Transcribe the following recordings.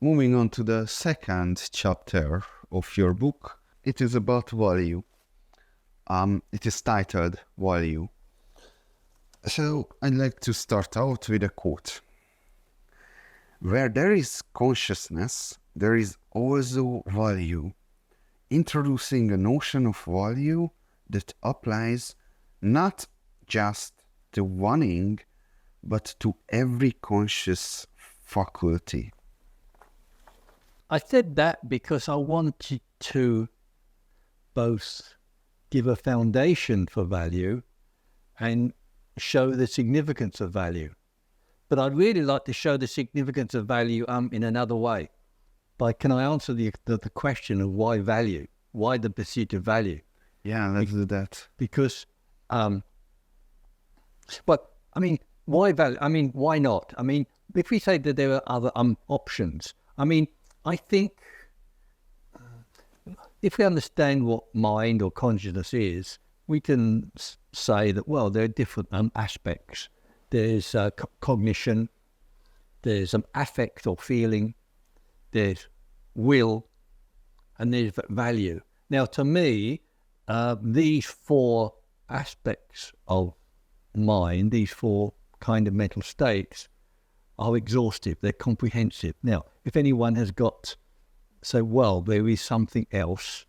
moving on to the second chapter of your book. It is about value. It is titled Value. So I'd like to start out with a quote. Where there is consciousness, there is also value. Introducing a notion of value that applies not just to wanting, but to every conscious faculty. I said that because I wanted to both give a foundation for value and show the significance of value. But I'd really like to show the significance of value in another way. Can I answer the question of why value? Why the pursuit of value? Yeah, let's do that. Because, why value? Why not? If we say that there are other options, I think if we understand what mind or consciousness is, we can say that, well, there are different aspects. There's cognition, there's affect or feeling, there's will, and there's value. Now, to me, these four aspects of mind, these four kind of mental states, are exhaustive, they're comprehensive. Now, if anyone has got, there is something else,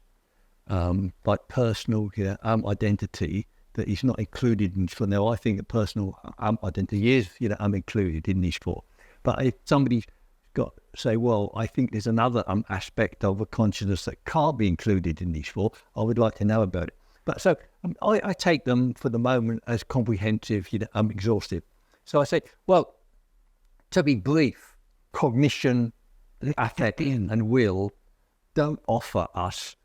like personal identity, that is not included in this four. Now, I think that personal identity is, included in these four. But if somebody's got, I think there's another aspect of a consciousness that can't be included in these four, I would like to know about it. But I take them for the moment as comprehensive, exhaustive. So I say, to be brief, cognition, affect, and will don't offer us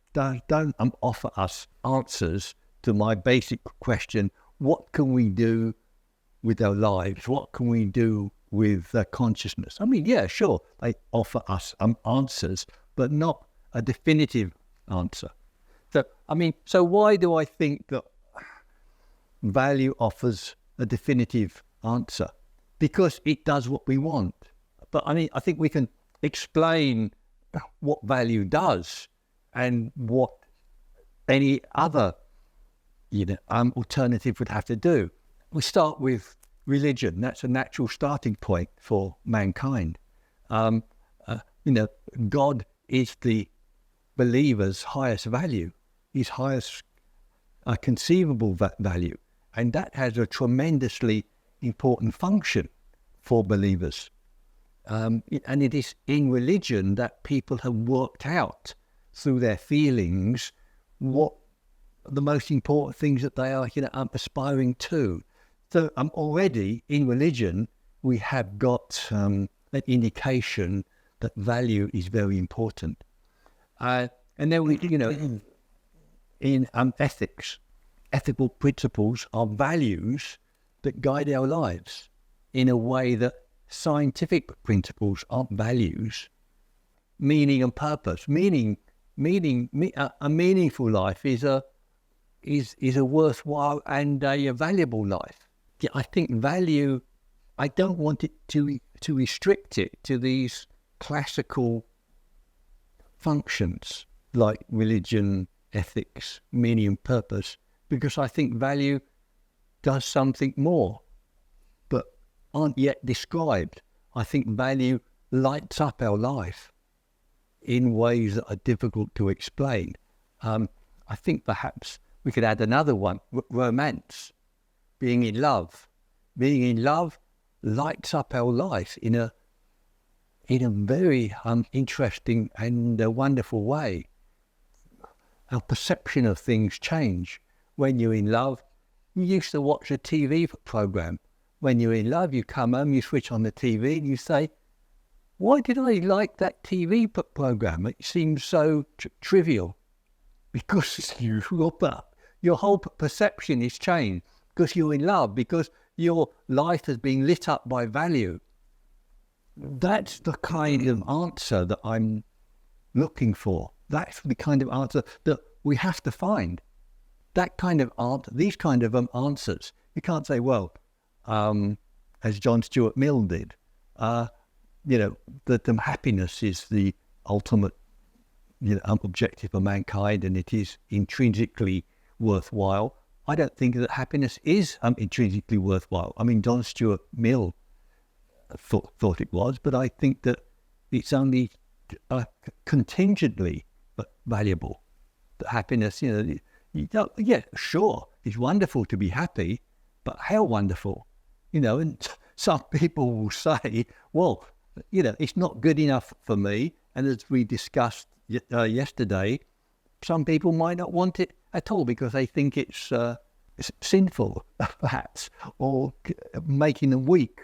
answers to my basic question: what can we do with our lives? What can we do with consciousness? Sure, they offer us answers, but not a definitive answer. So why do I think that value offers a definitive answer? Because it does what we want. But I think we can explain what value does and what any other alternative would have to do. We start with religion. That's a natural starting point for mankind. God is the believer's highest value, his highest conceivable value. And that has a tremendously important function for believers. And it is in religion that people have worked out through their feelings what the most important things that they are aspiring to. So already in religion we have got an indication that value is very important. And then we, in ethics, ethical principles are values that guide our lives in a way that scientific principles aren't values. Meaning and purpose. A meaningful life is a worthwhile and a valuable life. I think value, I don't want it to restrict it to these classical functions like religion, ethics, meaning and purpose, because I think value does something more, but aren't yet described. I think value lights up our life in ways that are difficult to explain. I think perhaps we could add another one, romance, being in love. Being in love lights up our life in a very interesting and wonderful way. Our perception of things change. When you're in love, you used to watch a TV program. When you're in love, you come home, you switch on the TV and you say, why did I like that TV program? It seems so trivial. Because your whole perception is changed. Because you're in love, because your life has been lit up by value. That's the kind of answer that I'm looking for. That's the kind of answer that we have to find. That kind of answer, these kind of answers. You can't say, as John Stuart Mill did, that happiness is the ultimate, objective of mankind, and it is intrinsically worthwhile. I don't think that happiness is intrinsically worthwhile. I mean, John Stuart Mill thought it was, but I think that it's only contingently valuable. That happiness, yeah, sure, it's wonderful to be happy, but how wonderful, and some people will say, well, it's not good enough for me. And as we discussed yesterday, some people might not want it at all because they think it's sinful, perhaps, or making them weak.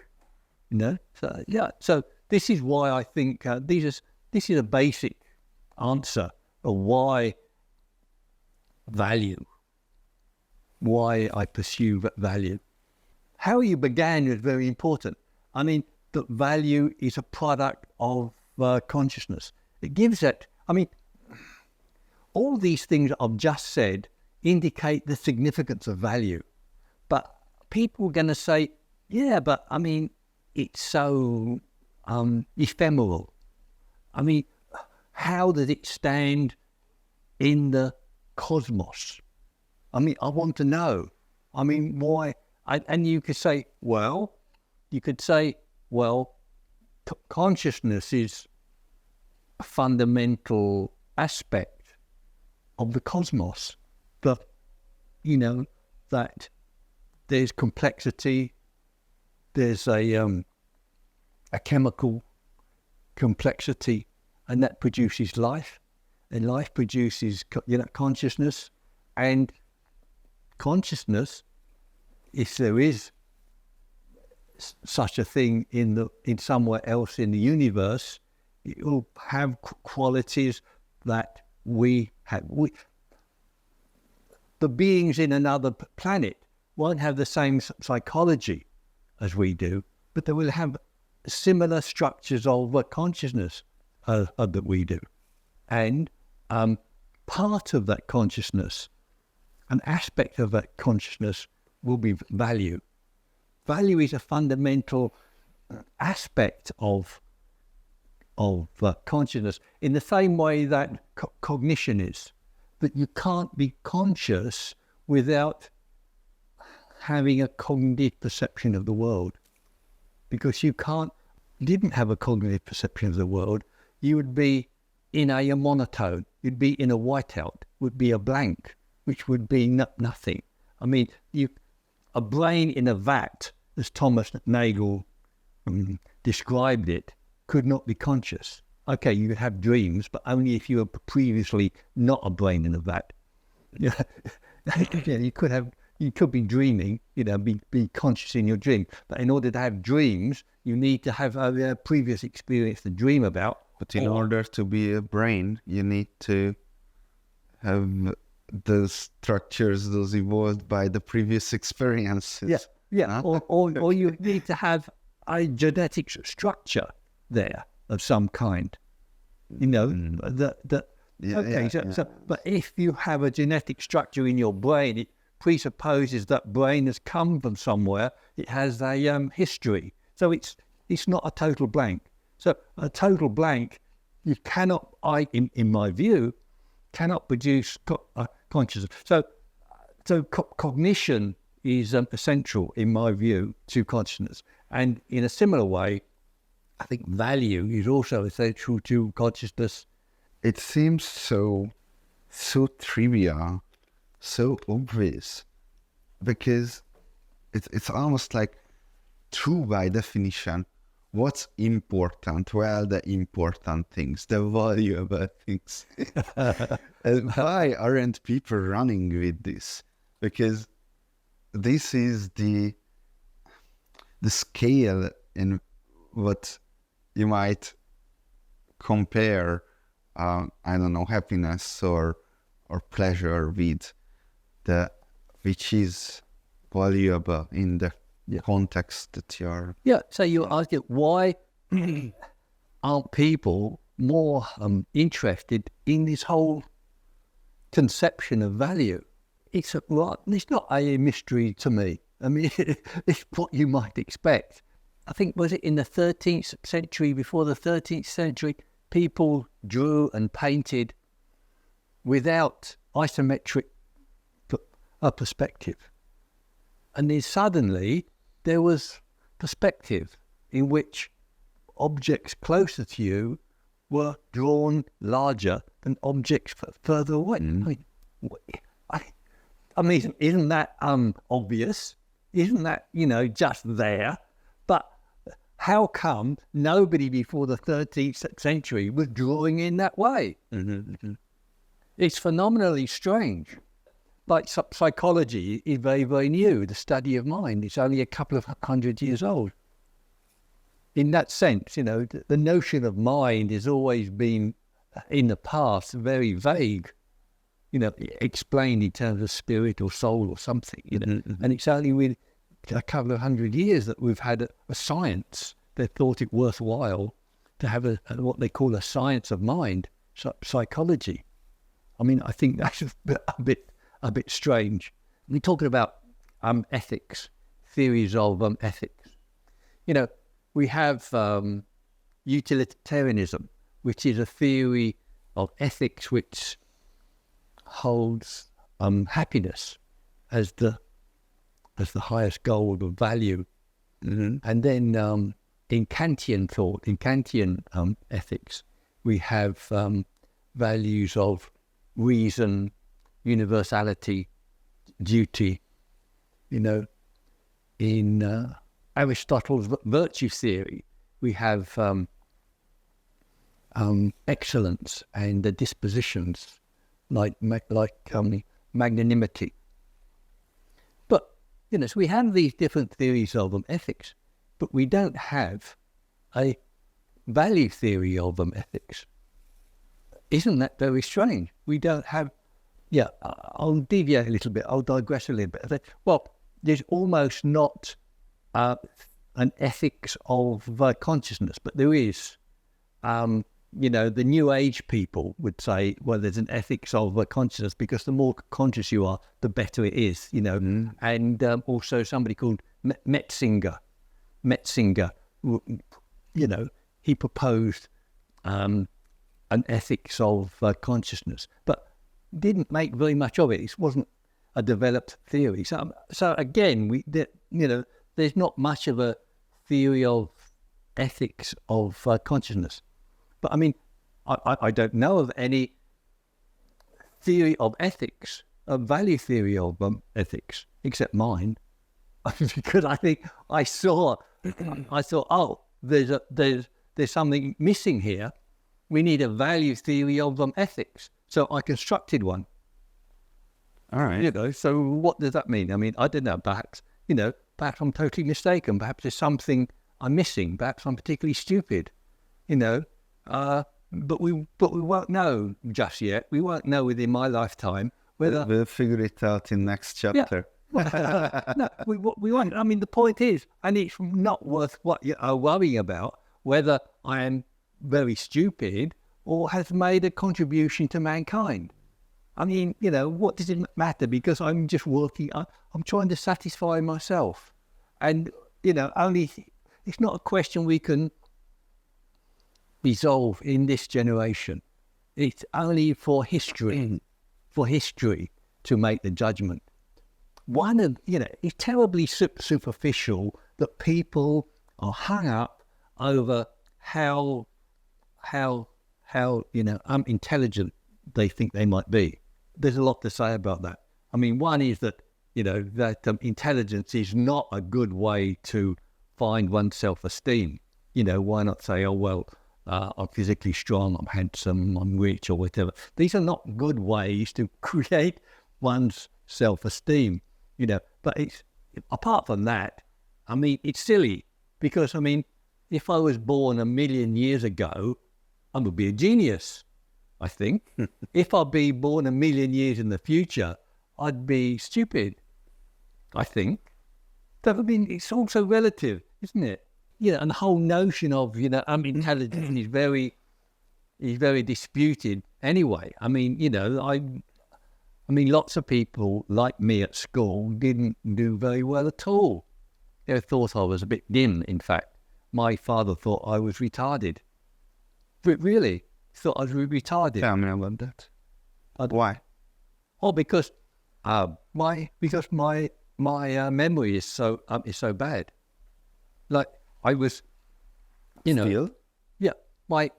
So yeah. So this is why I think this is a basic answer of why I pursue value. How you began is very important. I mean, that value is a product of consciousness. It gives it. I mean, all these things I've just said indicate the significance of value. But people are going to say, yeah, but I mean, it's so ephemeral. I mean, how does it stand in the cosmos? I mean, I want to know. I mean, why? And you could say, consciousness is a fundamental aspect of the cosmos. That, that there's complexity, there's a chemical complexity, and that produces life, and life produces consciousness, and consciousness, if there is such a thing in somewhere else in the universe, it will have qualities that we have. The beings in another planet won't have the same psychology as we do, but they will have similar structures of consciousness that we do. And part of that consciousness, an aspect of that consciousness, will be value. Value is a fundamental aspect of consciousness, in the same way that cognition is. That you can't be conscious without having a cognitive perception of the world. Because didn't have a cognitive perception of the world, you would be in a monotone, you'd be in a whiteout, would be a blank, which would be nothing. I mean, a brain in a vat, as Thomas Nagel described it, could not be conscious. Okay, you could have dreams, but only if you were previously not a brain in a vat. You could be dreaming, be conscious in your dream. But in order to have dreams, you need to have a previous experience to dream about. But in order to be a brain, you need to have those structures, those evolved by the previous experiences. Yeah. Or you need to have a genetic structure there of some kind. But if you have a genetic structure in your brain, it presupposes that brain has come from somewhere. It has a history. So it's not a total blank. So a total blank, you cannot, in my view, cannot produce consciousness. So cognition is essential, in my view, to consciousness. And in a similar way, I think value is also essential to consciousness. It seems so trivial, so obvious, because it's almost like, true by definition, what's important? Well, the important things, the valuable things. And why aren't people running with this? Because this is the scale in what you might compare, happiness or pleasure with, which is valuable in the context that you're... Yeah, so you ask it, why aren't people more interested in this whole conception of value? It's not a mystery to me. I mean, it's what you might expect. I think, was it in the 13th century, before the 13th century, people drew and painted without isometric perspective. And then suddenly there was perspective in which objects closer to you were drawn larger than objects further away. I mean, isn't that obvious? Isn't that, just there? But how come nobody before the 13th century was drawing in that way? It's phenomenally strange. Like psychology is very, very new. The study of mind, it's only a couple of 100 years old. In that sense, the notion of mind has always been, in the past, very vague. Explained in terms of spirit or soul or something. And it's only with a couple of 100 years that we've had a science that thought it worthwhile to have what they call a science of mind, psychology. I mean, I think that's a bit strange. We're talking about ethics, theories of ethics. We have utilitarianism, which is a theory of ethics which holds happiness as the highest goal of value. And then in Kantian thought, in Kantian ethics, we have values of reason, universality, duty. In Aristotle's virtue theory, we have excellence and the dispositions like magnanimity. But so we have these different theories of ethics, but we don't have a value theory of ethics. Isn't that very strange? We don't have. Yeah, I'll deviate a little bit. I'll digress a little bit. Well, there's almost not an ethics of consciousness, but there is. The New Age people would say, well, there's an ethics of consciousness because the more conscious you are, the better it is. And also somebody called Metzinger, he proposed an ethics of consciousness, but didn't make very much of it. It wasn't a developed theory. So again, there's not much of a theory of ethics of consciousness. But I mean, I don't know of any theory of ethics, a value theory of ethics, except mine, because I think I thought, oh, there's something missing here. We need a value theory of ethics. So I constructed one. All right. So what does that mean? I mean, I don't know. Perhaps I'm totally mistaken. Perhaps there's something I'm missing. Perhaps I'm particularly stupid. But we won't know just yet. We won't know within my lifetime whether we'll figure it out in next chapter. Yeah. No, we won't. I mean, the point is, and it's not worth worrying about whether I am very stupid or has made a contribution to mankind. I mean, what does it matter? Because I'm just working. I'm trying to satisfy myself, and only it's not a question we can resolve in this generation. It's only for history to make the judgment. It's terribly superficial that people are hung up over how intelligent they think they might be. There's a lot to say about that. I mean, one is that intelligence is not a good way to find one's self-esteem. Why not say, oh well, I'm physically strong, I'm handsome, I'm rich, or whatever. These are not good ways to create one's self-esteem, But it's, apart from that, I mean, it's silly because, I mean, if I was born 1 million years ago, I would be a genius, I think. If I'd be born 1 million years in the future, I'd be stupid, I think. So, I mean, it's also relative, isn't it? And the whole notion of, intelligence is very disputed anyway. I mean, lots of people like me at school didn't do very well at all. They thought I was a bit dim, in fact. my father thought I was retarded. Really, thought I was retarded. Tell me about that. I'd- Why? Oh, because my memory is so bad. Like I was, Still? yeah,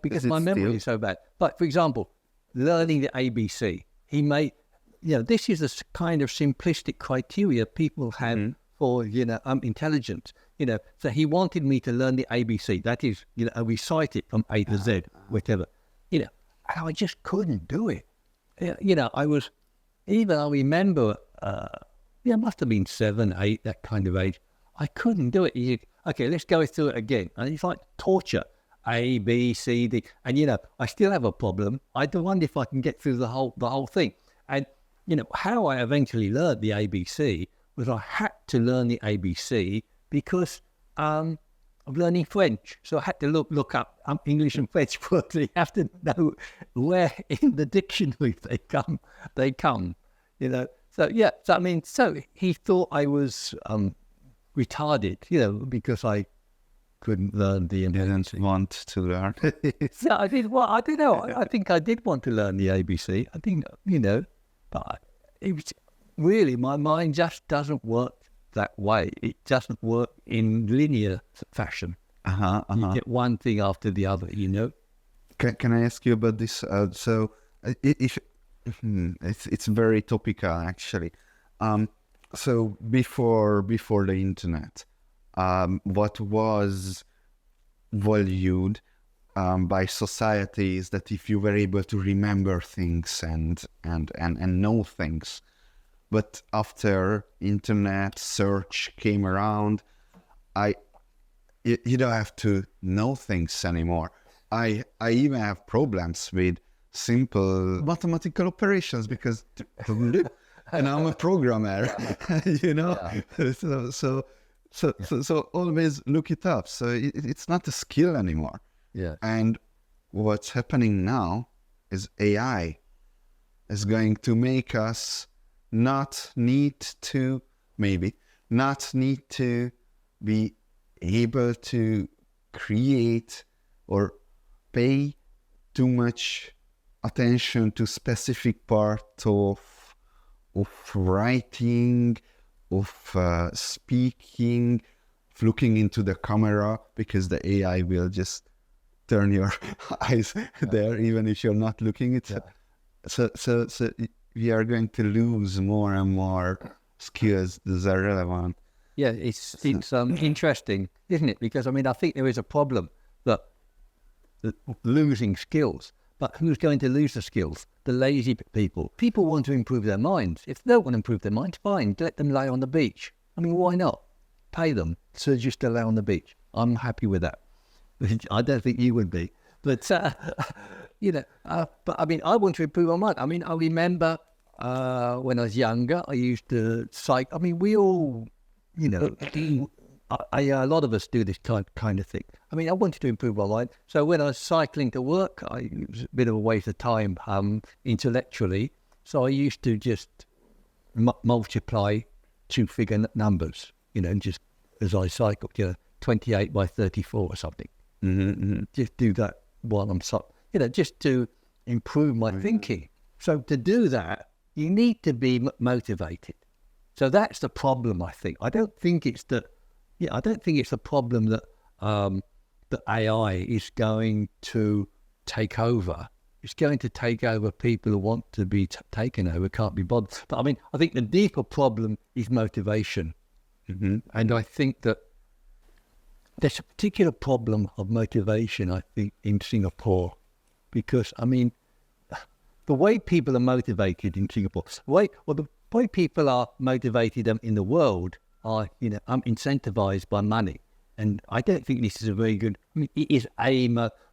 because Is it my memory still? is so bad. But for example, learning the ABC, he made, this is a kind of simplistic criteria people have for intelligence. So he wanted me to learn the ABC. That is, recite it from A to Z, whatever. And I just couldn't do it. I remember, it must have been 7, 8, that kind of age. I couldn't do it. Okay, let's go through it again. And it's like torture. A, B, C, D. And, I still have a problem. I wonder if I can get through the whole thing. And, how I eventually learned the ABC was I had to learn the ABC because of learning French. So I had to look up English and French words. You have to know where in the dictionary they come. So he thought I was retarded, because I couldn't learn the Didn't want to learn. Yeah, I did. Well, I don't know. I think I did want to learn the ABC. I think, but it was really, my mind just doesn't work that way. It doesn't work in linear fashion. You get one thing after the other, Can I ask you about this? It's very topical actually. So before the internet, what was valued by society is that if you were able to remember things and know things. But after internet search came around, you don't have to know things anymore. I even have problems with simple mathematical operations because and I'm a programmer, So always look it up. So it's not a skill anymore. Yeah. And what's happening now is AI is going to make us not need to be able to create or pay too much attention to specific part of writing, of speaking, of looking into the camera, because the AI will just turn your eyes there even if you're not looking at it. So we are going to lose more and more skills that are relevant. Yeah, it's interesting, isn't it? Because I think there is a problem that losing skills. But who's going to lose the skills? The lazy people. People want to improve their minds. If they don't want to improve their minds, fine, let them lay on the beach. Why not? Pay them to just lay on the beach. I'm happy with that. I don't think you would be. But, I want to improve my mind. I remember when I was younger, I used to cycle. We all, a lot of us do this kind of thing. I wanted to improve my mind. So when I was cycling to work, it was a bit of a waste of time intellectually. So I used to just multiply two-figure numbers, just as I cycled, 28 by 34 or something. Just do that while I'm just to improve my thinking. So to do that, you need to be motivated. So that's the problem, I think. I don't think it's the problem that that AI is going to take over. It's going to take over people who want to be taken over, can't be bothered. But I think the deeper problem is motivation. And I think that there's a particular problem of motivation, I think, in Singapore. Because, the way people are motivated in Singapore, the way people are motivated in the world are, incentivized by money. And I don't think this is a very good, it is a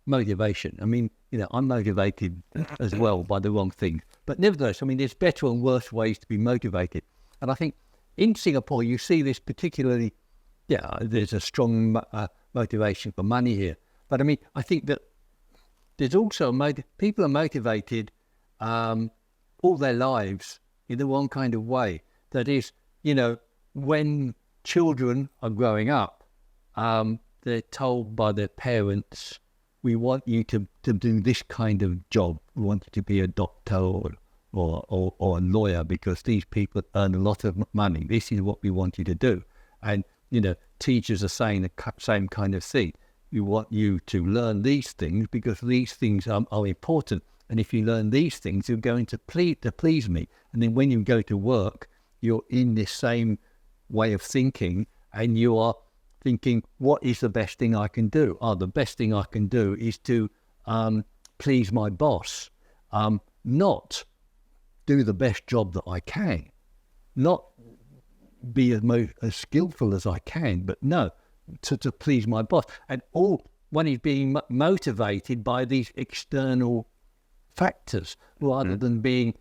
motivation. I'm motivated as well by the wrong thing. But nevertheless, there's better and worse ways to be motivated. And I think in Singapore, you see this particularly, there's a strong motivation for money here. But I think that there's also, people are motivated all their lives in the wrong kind of way. That is, when children are growing up, they're told by their parents, we want you to do this kind of job. We want you to be a doctor or a lawyer because these people earn a lot of money. This is what we want you to do. And, teachers are saying the same kind of thing. We want you to learn these things because these things are important. And if you learn these things, you're going to please me. And then when you go to work, you're in this same way of thinking and you are thinking, what is the best thing I can do? The best thing I can do is to please my boss, not do the best job that I can, not be as skillful as I can, but no, to please my boss. And all one is being motivated by these external factors rather than being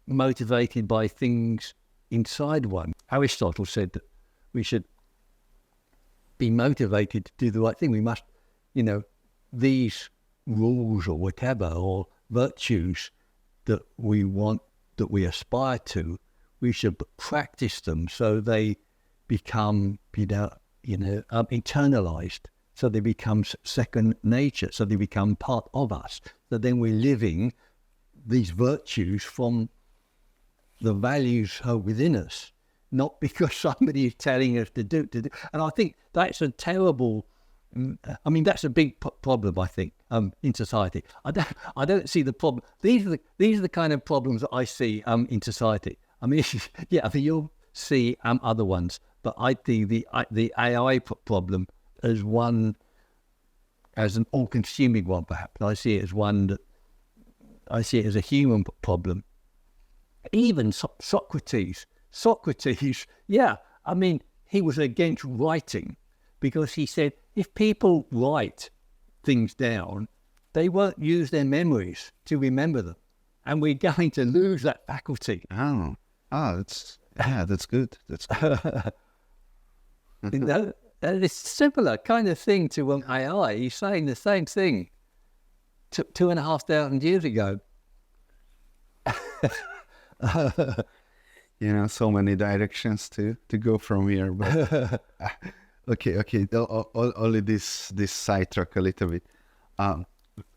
motivated by things inside one. Aristotle said that we should be motivated to do the right thing. We must, these rules or whatever, or virtues that we want, that we aspire to, we should practice them so they become, internalized, so they become second nature, so they become part of us. So then we're living these virtues from the values within us, not because somebody is telling us to do. And I think that's a terrible. That's a big problem. I think in society. I don't see the problem. These are the kind of problems that I see in society. You'll see other ones, but I see the AI problem as an all-consuming one. Perhaps I see it as one that I see it as a human problem. Even Socrates, he was against writing because he said if people write things down, they won't use their memories to remember them. And we're going to lose that faculty. That's good. That's good. It's similar kind of thing to AI. He's saying the same thing 2,500 years ago. So many directions to go from here. But okay. Only this sidetrack a little bit.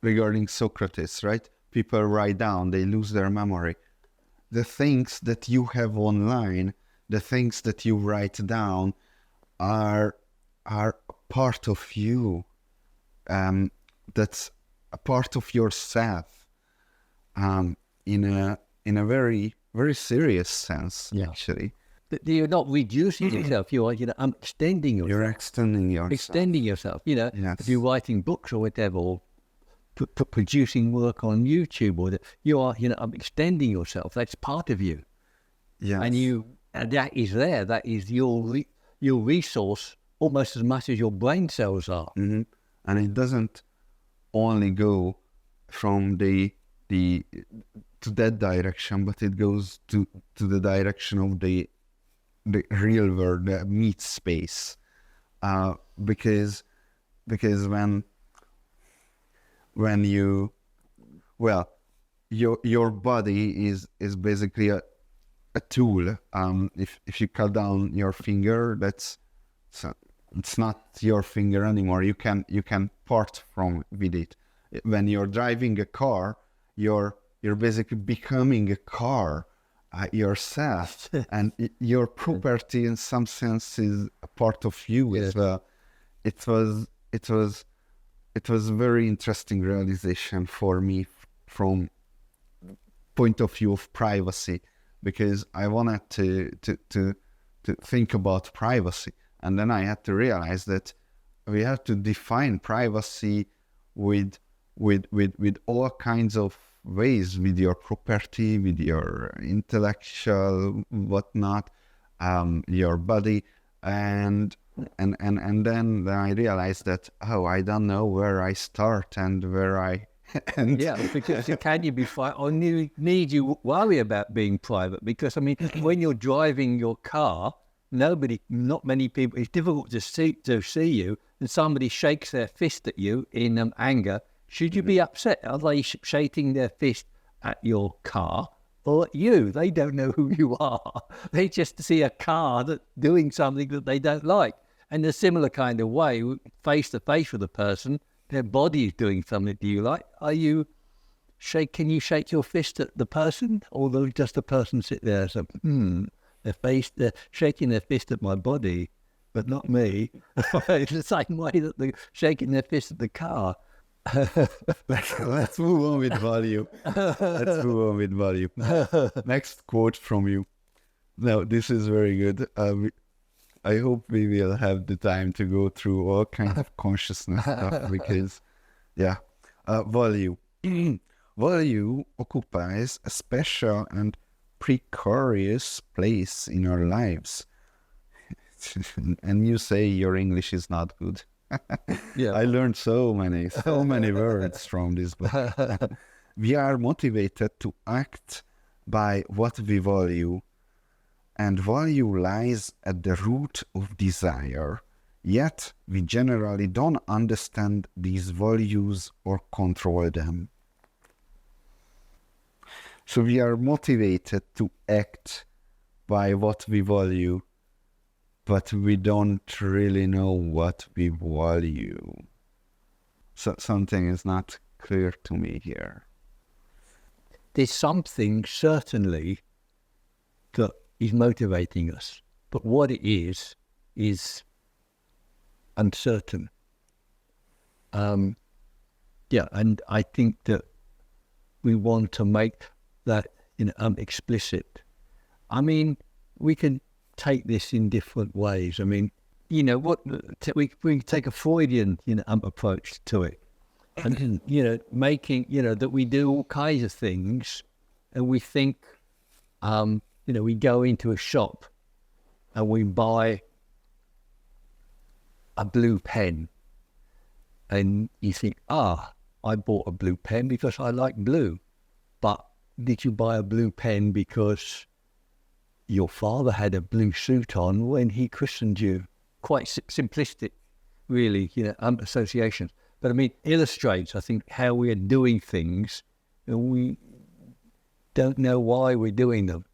Regarding Socrates, right? People write down, they lose their memory. The things that you have online, the things that you write down, are part of you. That's a part of yourself. In a very, very serious sense, actually. You're not reducing yourself. You are, extending yourself. You're extending yourself. Extending yourself. Yes. If you're writing books or whatever, or producing work on YouTube, or you are, extending yourself. That's part of you. Yes. And that is there. That is your resource almost as much as your brain cells are. Mm-hmm. And it doesn't only go from to that direction, but it goes to the direction of the real world, the meat space, because when your body is basically a tool. If you cut down your finger, it's not your finger anymore. You can part from with it. When you're driving a car, you're basically becoming a car yourself, and your property in some sense is a part of you. Yeah. It was a very interesting realization for me from point of view of privacy, because I wanted to think about privacy, and then I had to realize that we have to define privacy with all kinds of ways, with your property, with your intellectual whatnot, your body, and then I realized that I don't know where I start and where I end. Yeah, because can you be private, or need you worry about being private? Because when you're driving your car, not many people. It's difficult to see you, and somebody shakes their fist at you in anger. Should you be upset? Are they shaking their fist at your car or at you? They don't know who you are. They just see a car that's doing something that they don't like. in a similar kind of way, face to face with a person, their body is doing something to you. Like, can you shake your fist at the person? Or does the person sit there and say, they're shaking their fist at my body, but not me. It's the same way that they're shaking their fist at the car. Let's move on with value. Let's move on with value. Next quote from you. Now, this is very good. I hope we will have the time to go through all kinds of consciousness stuff because, value. Value occupies a special and precarious place in our lives. And you say your English is not good. Yeah, I learned so many words from this book. We are motivated to act by what we value, and value lies at the root of desire. Yet we generally don't understand these values or control them. So we are motivated to act by what we value, but we don't really know what we value. So something is not clear to me here. there's something certainly that is motivating us, but what it is uncertain. And I think that we want to make that explicit. I mean, we can take this in different ways. I mean, we can take a Freudian approach to it, and making that we do all kinds of things, and we think we go into a shop and we buy a blue pen, and you think, I bought a blue pen because I like blue. But did you buy a blue pen because your father had a blue suit on when he christened you? Quite simplistic, really, associations. But I mean, illustrates, I think, how we are doing things, and we don't know why we're doing them.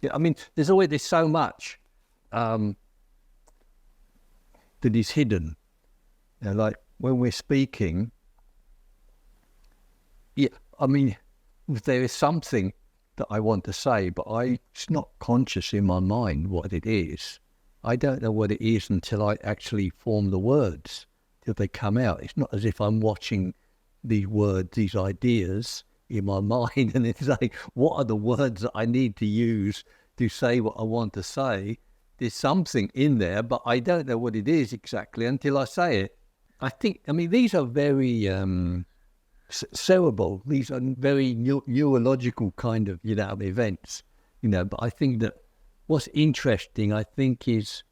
Yeah, I mean, there's so much that is hidden. Like when we're speaking, I mean, there is something that I want to say, but it's not conscious in my mind what it is. I don't know what it is until I actually form the words, till they come out. It's not as if I'm watching these words, these ideas in my mind, and it's like, what are the words that I need to use to say what I want to say? There's something in there, but I don't know what it is exactly until I say it. These are very cerebral. These are very neurological kind of, events, but I think that what's interesting, I think, is,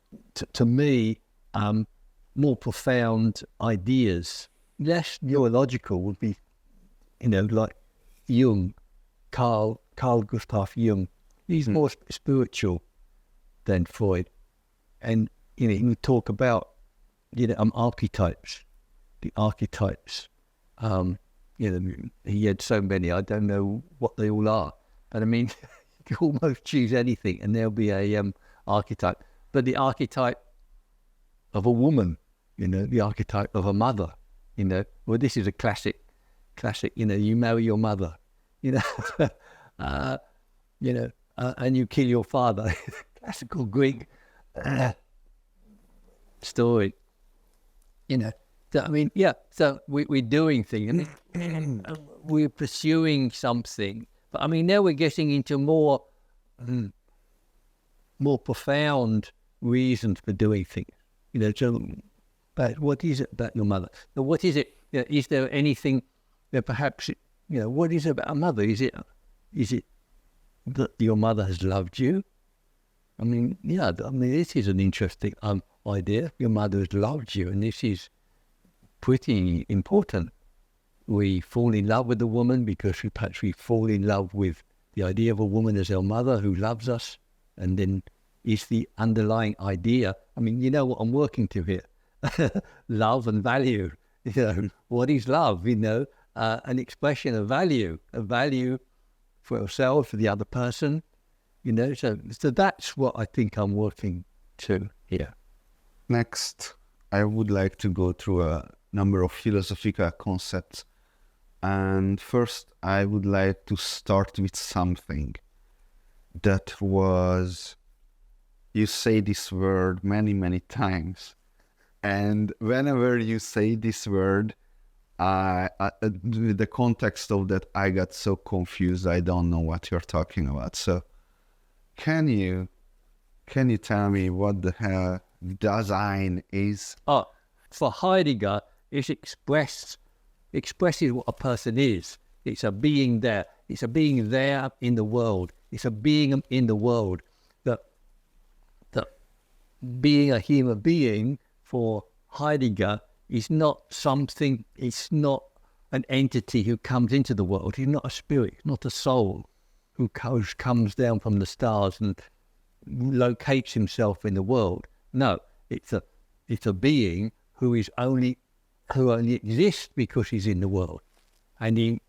to me, more profound ideas. Less neurological would be, like Jung, Carl Gustav Jung. He's more spiritual than Freud. And, he would talk about, archetypes. The archetypes. He had so many, I don't know what they all are. But I mean, you can almost choose anything and there'll be a archetype. But the archetype of a woman, the archetype of a mother, well, this is a classic, you marry your mother, and you kill your father. Classical Greek story, So we're doing things, and we're pursuing something. But I mean, now we're getting into more profound reasons for doing things. But what is it about your mother? Now, what is it? Is there anything that perhaps, what is it about a mother? Is it that your mother has loved you? I mean, this is an interesting idea. Your mother has loved you, and this is pretty important. We fall in love with a woman because we fall in love with the idea of a woman as our mother who loves us, and then is the underlying idea. I mean, what I'm working to here. Love and value. What is love? An expression of value, for ourselves, for the other person. So that's what I think I'm working to here. Next, I would like to go through a number of philosophical concepts. And first, I would like to start with something that was, you say this word many, many times. And whenever you say this word, with the context of that, I got so confused. I don't know what you're talking about. So can you tell me what the hell Dasein is? For Heidegger, it expresses what a person is. It's a being there. It's a being there in the world. It's a being in the world. That being a human being for Heidegger is not something, it's not an entity who comes into the world. He's not a spirit, not a soul who comes down from the stars and locates himself in the world. No, it's a being who only exists because he's in the world, and he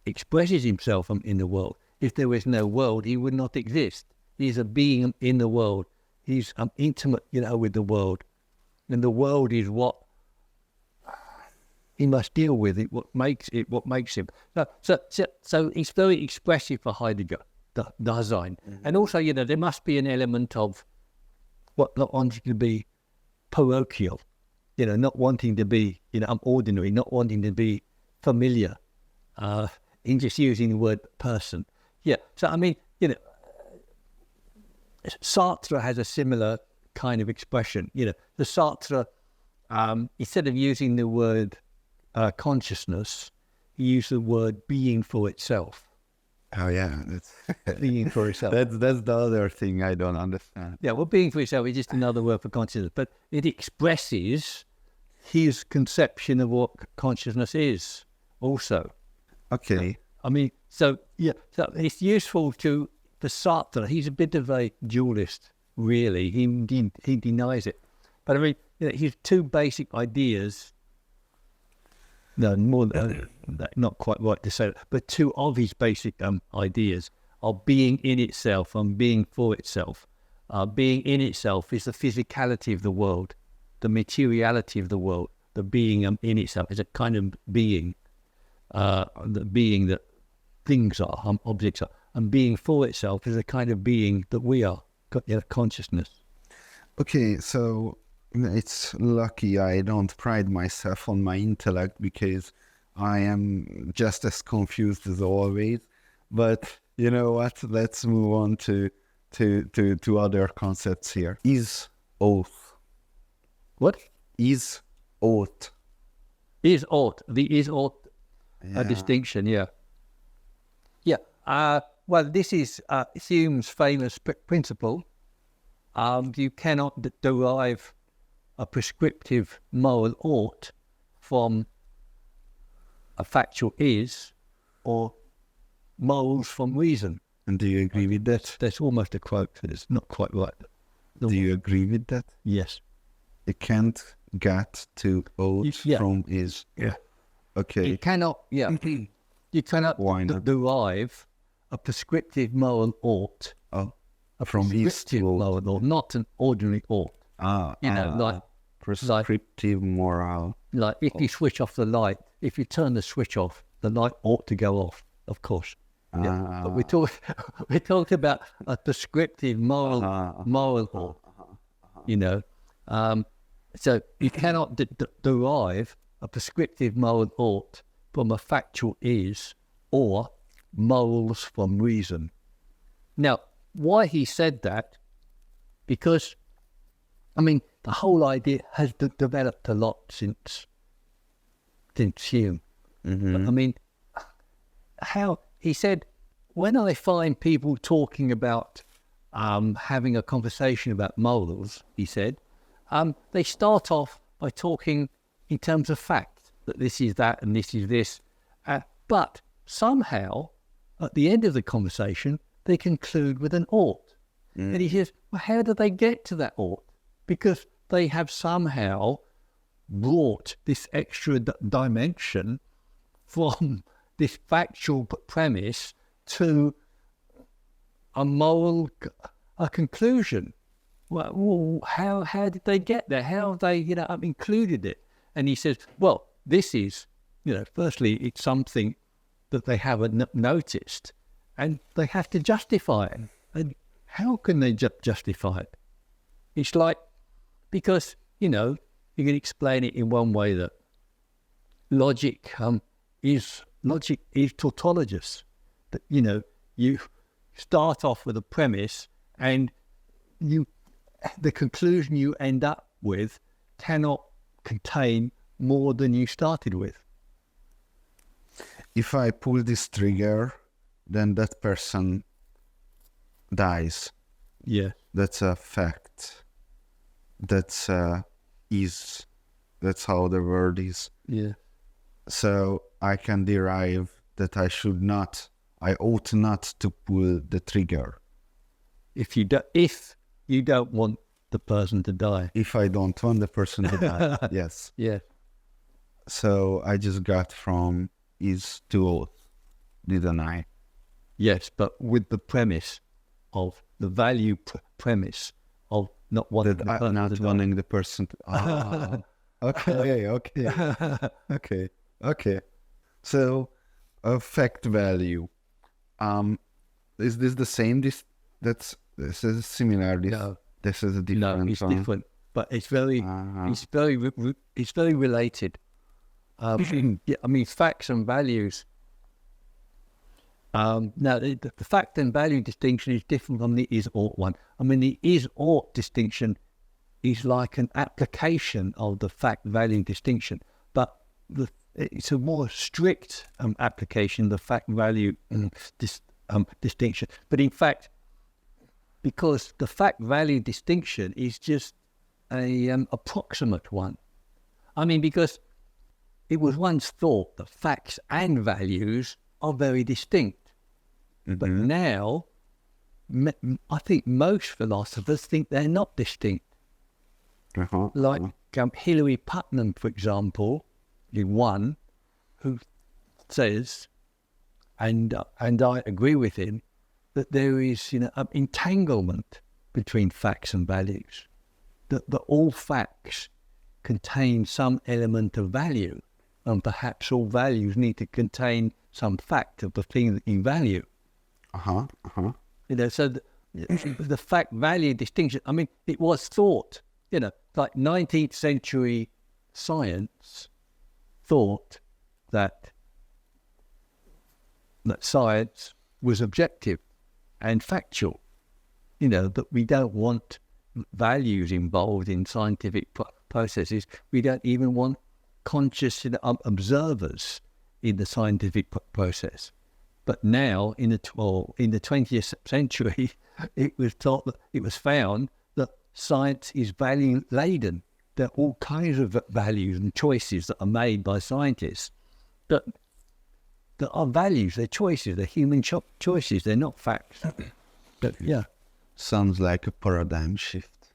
expresses himself in the world. If there was no world, he would not exist. He's a being in the world. He's intimate, with the world, and the world is what he must deal with. What makes him. So it's very expressive for Heidegger, the Dasein, and also there must be an element of not wanting to be parochial, not wanting to be ordinary, not wanting to be familiar, in just using the word person. Yeah. So I mean, Sartre has a similar kind of expression. The Sartre, instead of using the word consciousness, he used the word being for itself. Oh yeah, that's Being for itself. that's the other thing I don't understand. Yeah, well, being for itself is just another word for consciousness, but it expresses his conception of what consciousness is also. Okay. I mean, so it's useful for Sartre. He's a bit of a dualist, really. He denies it. But I mean, his two basic ideas, no, more not quite right to say that, but two of his basic ideas are being in itself and being for itself. Being in itself is the physicality of the world, the materiality of the world. The being in itself is a kind of being, the being that things are, objects are, and being for itself is a kind of being that we are, consciousness. Okay, so it's lucky I don't pride myself on my intellect, because I am just as confused as always. But you know what? Let's move on to other concepts here. Is oath. What? Is oath. Is ought. The is ought a distinction, yeah. Yeah. Well, this is Hume's famous principle. You cannot derive a prescriptive moral ought from a factual is, or morals from reason. And do you agree with that? That's almost a quote, but it's not quite right. Do you agree with that? Yes. You can't get to oath from is. Yeah. Okay. You cannot, you cannot Why not? derive a prescriptive moral ought From his prescriptive moral ought, not an ordinary ought. Like prescriptive moral. Like if you switch off the light, if you turn the switch off, the light ought to go off, of course. Yeah. But we talked about a prescriptive moral ought. So you cannot derive a prescriptive moral ought from a factual is, or morals from reason. Now, why he said that? Because, I mean, the whole idea has developed a lot since Hume. Mm-hmm. But, I mean, how he said, when I find people talking about having a conversation about morals, he said, they start off by talking in terms of fact, that this is that and this is this. But somehow, at the end of the conversation, they conclude with an ought. And he says, well, how do they get to that ought? Because they have somehow brought this extra dimension from this factual premise to a moral conclusion. well, how did they get there? How have they, included it? And he says, well, this is, firstly, it's something that they haven't noticed, and they have to justify it. And how can they justify it? It's like, because, you can explain it in one way, that logic is tautologous. That, you start off with a premise, and the conclusion you end up with cannot contain more than you started with. If I pull this trigger, then that person dies. Yeah. That's a fact. That's how the word is. Yeah. So I can derive that I ought not to pull the trigger. If you don't want the person to die. If I don't want the person to die, yes. Yeah. So I just got from is to ought, didn't I? Yes, but with the premise of the value premise of not wanting the person not to die. wanting the person to. Okay. So, fact value. Is this the same? This is similar. No. This is a different. No, it's one. different, but it's very related. Facts and values. Now, the fact and value distinction is different from the is-ought one. The is-ought distinction is like an application of the fact-value distinction, but it's a more strict application, the fact-value distinction. But in fact, because the fact-value distinction is just an approximate one. Because it was once thought that facts and values are very distinct. Mm-hmm. But now, I think most philosophers think they're not distinct. Like Hilary Putnam, for example, is one who says, and I agree with him, that there is an entanglement between facts and values, that all facts contain some element of value, and perhaps all values need to contain some fact of the thing that you value. So the fact-value distinction, it was thought, like 19th century science thought that science was objective and factual, that we don't want values involved in scientific processes. We don't even want conscious observers in the scientific process. But now, in the 20th century, it was found that science is value-laden. There are all kinds of values and choices that are made by scientists that are values, they're choices, they're human choices, they're not facts. But yeah. Sounds like a paradigm shift.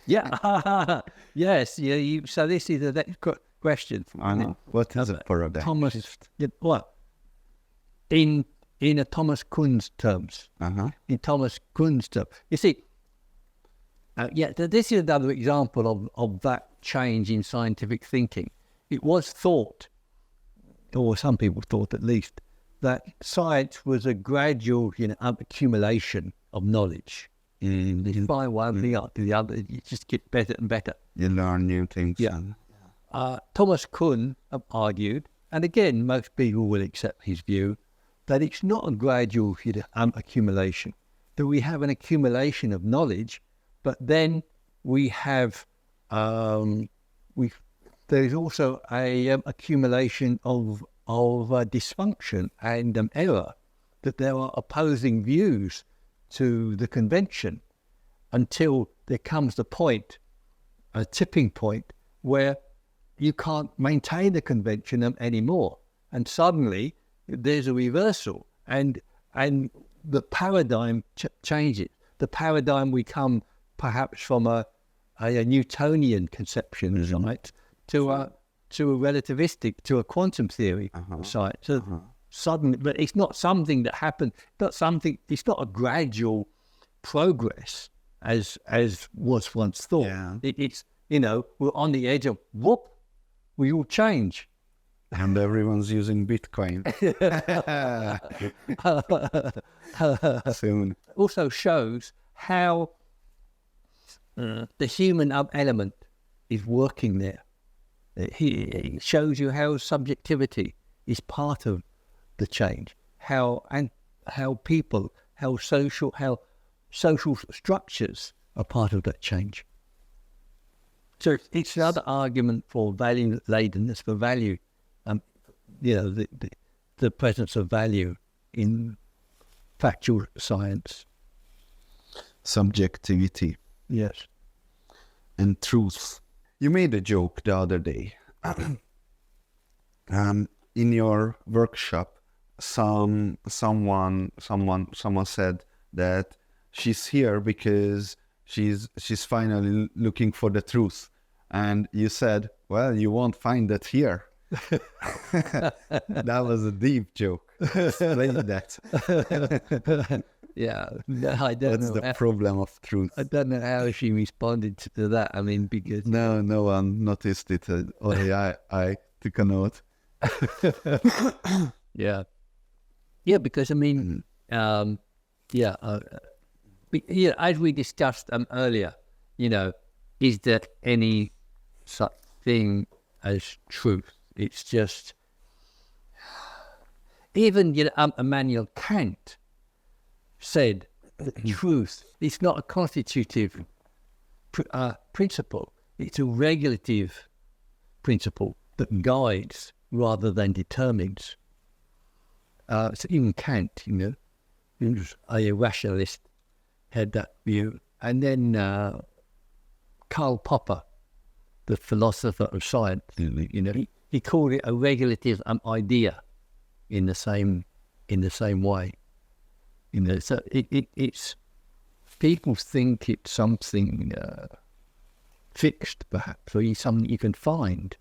Yeah. Yes. Yeah. So this is the next question. I know. What is a paradigm shift? What? In a Thomas Kuhn's terms. In Thomas Kuhn's terms. You see, this is another example of that change in scientific thinking. It was thought, or some people thought at least, that science was a gradual accumulation of knowledge. You find one thing after the other, you just get better and better. You learn new things. Yeah. Thomas Kuhn argued, and again, most people will accept his view, that it's not a gradual accumulation, that we have an accumulation of knowledge, but then we have, there's also a accumulation of dysfunction and error, that there are opposing views to the convention until there comes the point, a tipping point, where you can't maintain the convention anymore. And suddenly there's a reversal and the paradigm changes. The paradigm we come perhaps from a Newtonian conception of science to a relativistic, to a quantum theory of science. So suddenly, but it's not something that happened, it's not a gradual progress as was once thought. Yeah. It's, we're on the edge of whoop, we all change. And everyone's using Bitcoin soon. Also shows how the human element is working there. It shows you how subjectivity is part of the change, how social structures are part of that change. So it's another argument for value ladenness, for value. The presence of value in factual science. Subjectivity. Yes. And truth. You made a joke the other day. In your workshop, someone said that she's here because she's finally looking for the truth, and you said, "Well, you won't find that here." That was a deep joke. Explain that. Yeah, no, I don't What's know. the problem of truth? I don't know how she responded to that. I mean, because No one noticed it. Only I took a note. yeah, because I mean, as we discussed earlier, is there any such thing as truth? It's just even Immanuel Kant said that truth is not a constitutive principle; it's a regulative principle that guides rather than determines. So even Kant, who was a rationalist, had that view. And then Karl Popper, the philosopher of science, he called it a regulative idea in the same way. So it's people think it's something fixed, perhaps, or something you can find,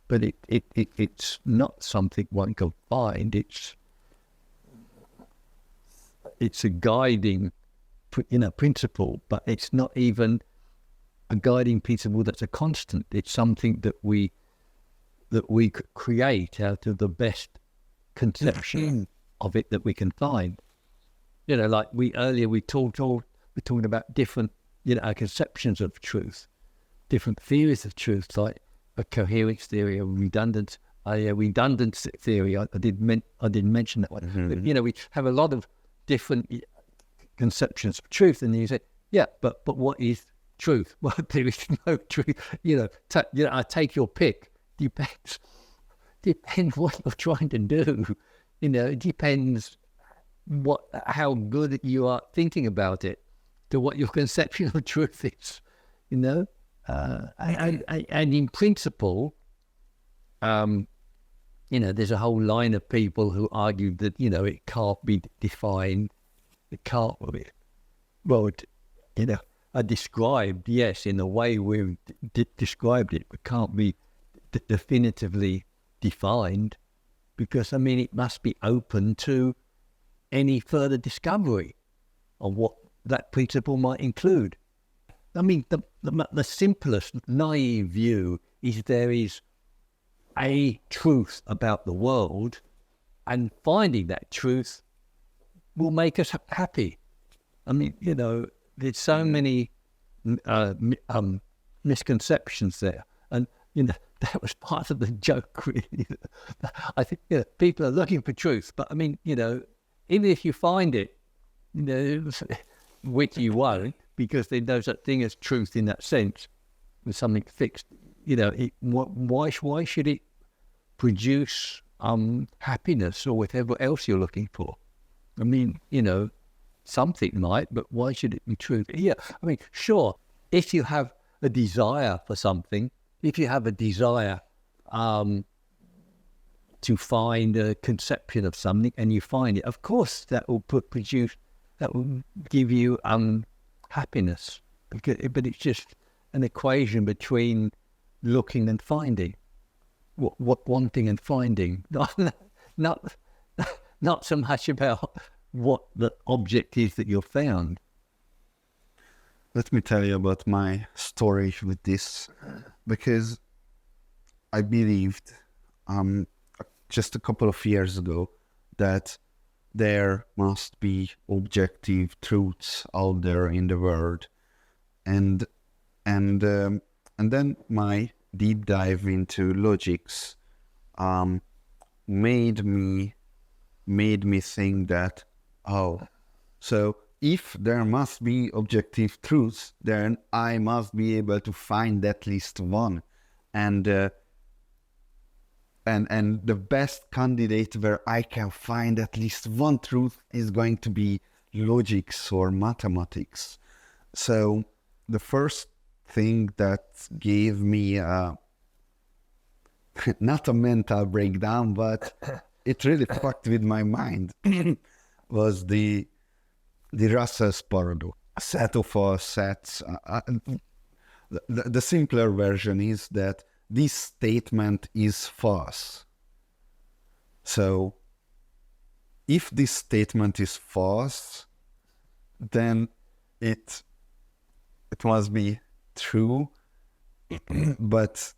but it's not something one can find. It's a guiding, principle, but it's not even a guiding principle that's a constant. It's something that we could create out of the best conception of it that we can find. Like we talking about different, our conceptions of truth, different theories of truth, like a coherence theory, a redundance theory. I didn't mention that one. Mm-hmm. But, we have a lot of different conceptions of truth, and you say, yeah, but what is truth? Well, there is no truth. I take your pick. Depends what you're trying to do. It depends how good you are thinking about it, to what your conception of truth is. And in principle, there's a whole line of people who argue that it can't be defined. It can't be. Well, described, yes, in the way we've described it, but can't be definitively defined, because it must be open to any further discovery of what that principle might include. The simplest naive view is there is a truth about the world, and finding that truth will make us happy. There's so many misconceptions there, and that was part of the joke. Really, I think people are looking for truth, but even if you find it, which you won't, because there's no such thing as truth in that sense, with something fixed. Why should it produce happiness or whatever else you're looking for? Something might, but why should it be truth? Yeah, sure, if you have a desire for something, if you have a desire to find a conception of something and you find it, of course that will give you happiness. But it's just an equation between looking and finding, what wanting and finding, not so much about what the object is that you've found. let me tell you about my story with this, because I believed just a couple of years ago that there must be objective truths out there in the world, and then my deep dive into logics made me think that, oh, so if there must be objective truths, then I must be able to find at least one, and the best candidate where I can find at least one truth is going to be logics or mathematics. So the first thing that gave me not a mental breakdown, but it really fucked with my mind was the Russell's paradox. A set of all sets. The simpler version is that this statement is false. So if this statement is false, then it must be true, but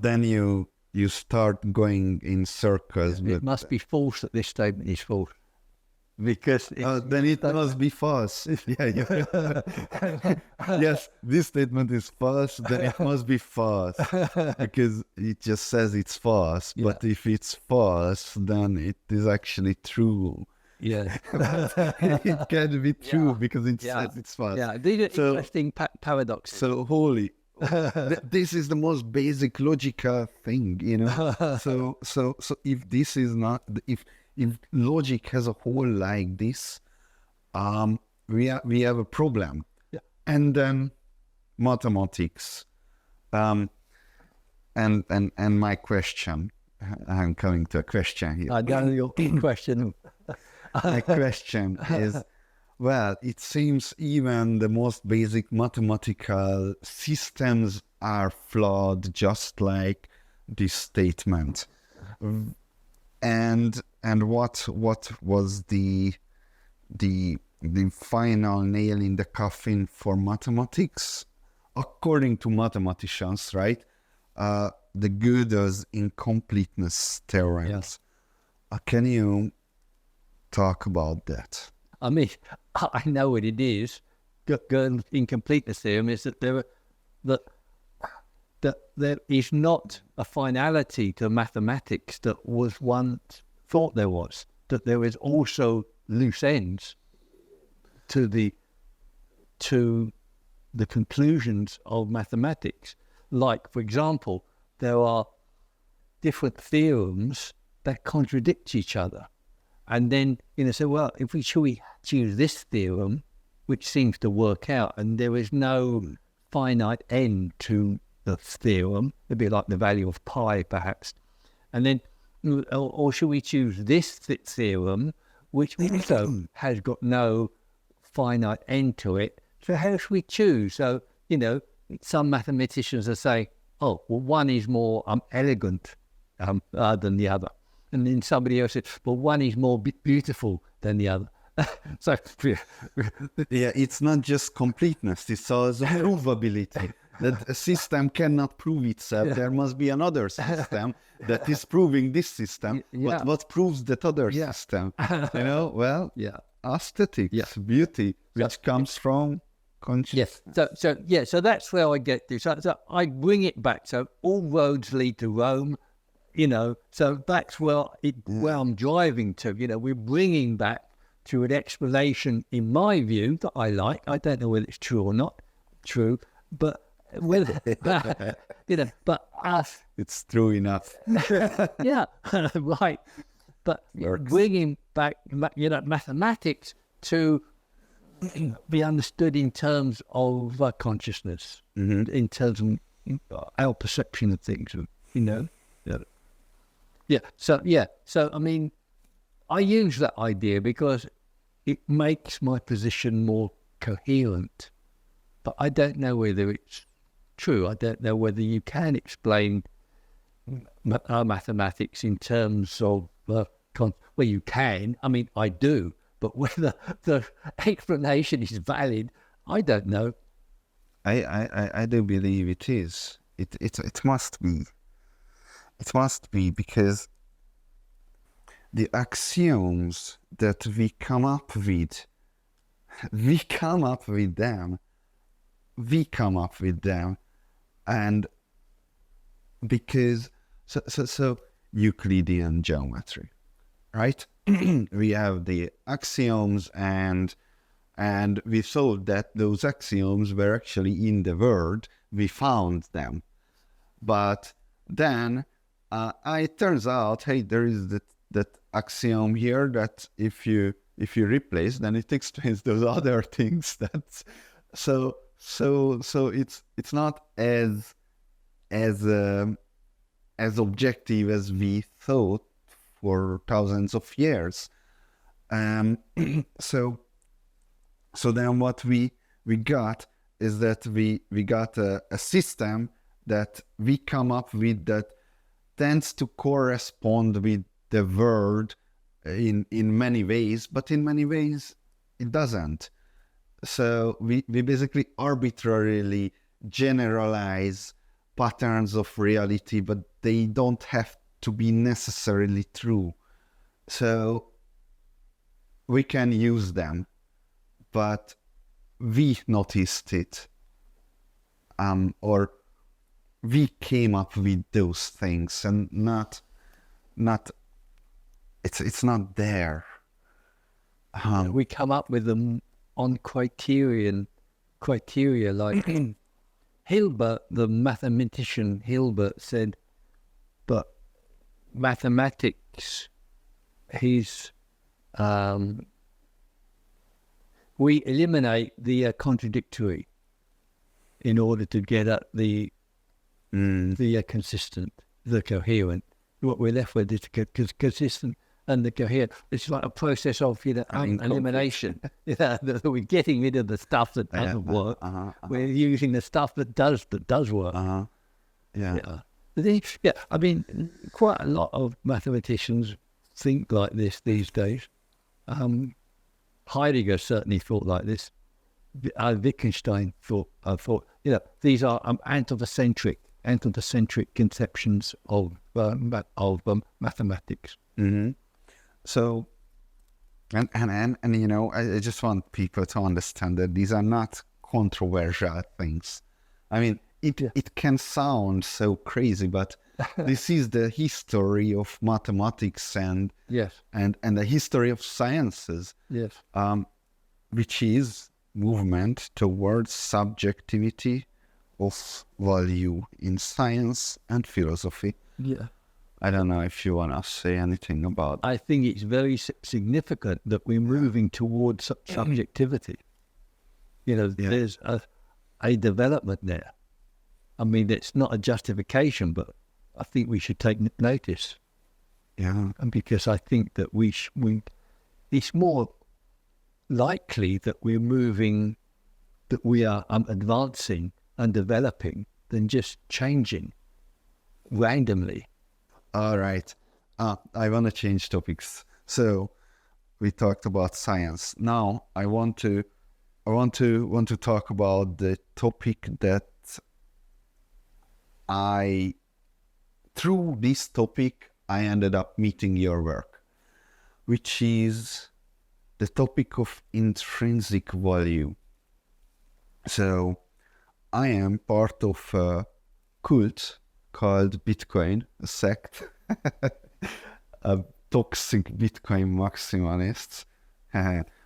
then you start going in circles. It must be false that this statement is false. Because then it must be false. Yeah. Yes, this statement is false, then it must be false. Because it just says it's false. Yeah. But if it's false, then it is actually true. Yeah. It can be true because it says it's false. Yeah, these are interesting paradoxes. So holy. This is the most basic logical thing, you know. So if this is not, if logic has a hole like this, we have a problem. Yeah. And then mathematics, and my question. I'm coming to a question here. I know your question. My question is, well, it seems even the most basic mathematical systems are flawed, just like this statement. And what was the final nail in the coffin for mathematics? According to mathematicians, right? The Gödel's incompleteness theorem. Yes. Can you talk about that? I mean, I know what it is. Gödel's incompleteness theorem is that there is not a finality to mathematics that was once thought there was. That there is also loose ends to the conclusions of mathematics. Like, for example, there are different theorems that contradict each other. And then, say, well, if we choose this theorem, which seems to work out, and there is no finite end to the theorem, it'd be like the value of pi, perhaps. And then, or should we choose this theorem, which also has got no finite end to it? So how should we choose? So, some mathematicians are saying, oh, well, one is more elegant than the other. And then somebody else said, well, one is more beautiful than the other. So, yeah, it's not just completeness, it's also provability. That a system cannot prove itself. Yeah. There must be another system that is proving this system. Yeah. But what proves that other system? Well, aesthetics, beauty, which comes from consciousness. Yes. So that's where I get to. So I bring it back. So all roads lead to Rome. So that's where I'm driving to. We're bringing back to an explanation, in my view, that I like. I don't know whether it's true or not true, but whether but us, it's true enough. Yeah, right. But bringing back, mathematics to be understood in terms of consciousness, in terms of our perception of things. So I mean, I use that idea because it makes my position more coherent. But I don't know whether it's true. I don't know whether you can explain mathematics in terms of, well, you can. I mean, I do. But whether the explanation is valid, I don't know. I do believe it is. It must be. It must be because the axioms that we come up with, we come up with them. We come up with them, and because so Euclidean geometry, right? We have the axioms, and we thought that those axioms were actually in the world. We found them, but then it turns out, hey, there is that axiom here that if you replace, then it explains those other things. That's so it's not as objective as we thought for thousands of years. So then what we got is that we got a system that we come up with that tends to correspond with the world in many ways, but in many ways it doesn't. So we basically arbitrarily generalize patterns of reality, but they don't have to be necessarily true. So we can use them, but we noticed it, or we came up with those things, and not it's not there. We come up with them on criteria like Hilbert, the mathematician Hilbert, said, but mathematics, we eliminate the contradictory in order to get at the consistent, the coherent. What we're left with is consistent and the coherent. It's like a process of elimination. That we're getting rid of the stuff that doesn't work. We're using the stuff that does work. Yeah. I mean, quite a lot of mathematicians think like this these days. Heidegger certainly thought like this. Wittgenstein thought, these are anthropocentric conceptions of mathematics. Mm-hmm. So, and I just want people to understand that these are not controversial things. I mean, it can sound so crazy, but this is the history of mathematics and the history of sciences. Yes. Which is movement towards subjectivity of value in science and philosophy. Yeah. I don't know if you want to say anything about. I think it's very significant that we're moving towards subjectivity. There's a development there. I mean, it's not a justification, but I think we should take notice. Yeah. And because I think that it's more likely that we're moving, that we are advancing and developing than just changing randomly. All right. I want to change topics. So we talked about science. Now I want to talk about the topic that through this topic I ended up meeting your work, which is the topic of intrinsic value. So I am part of a cult called Bitcoin, a sect, a toxic Bitcoin maximalists.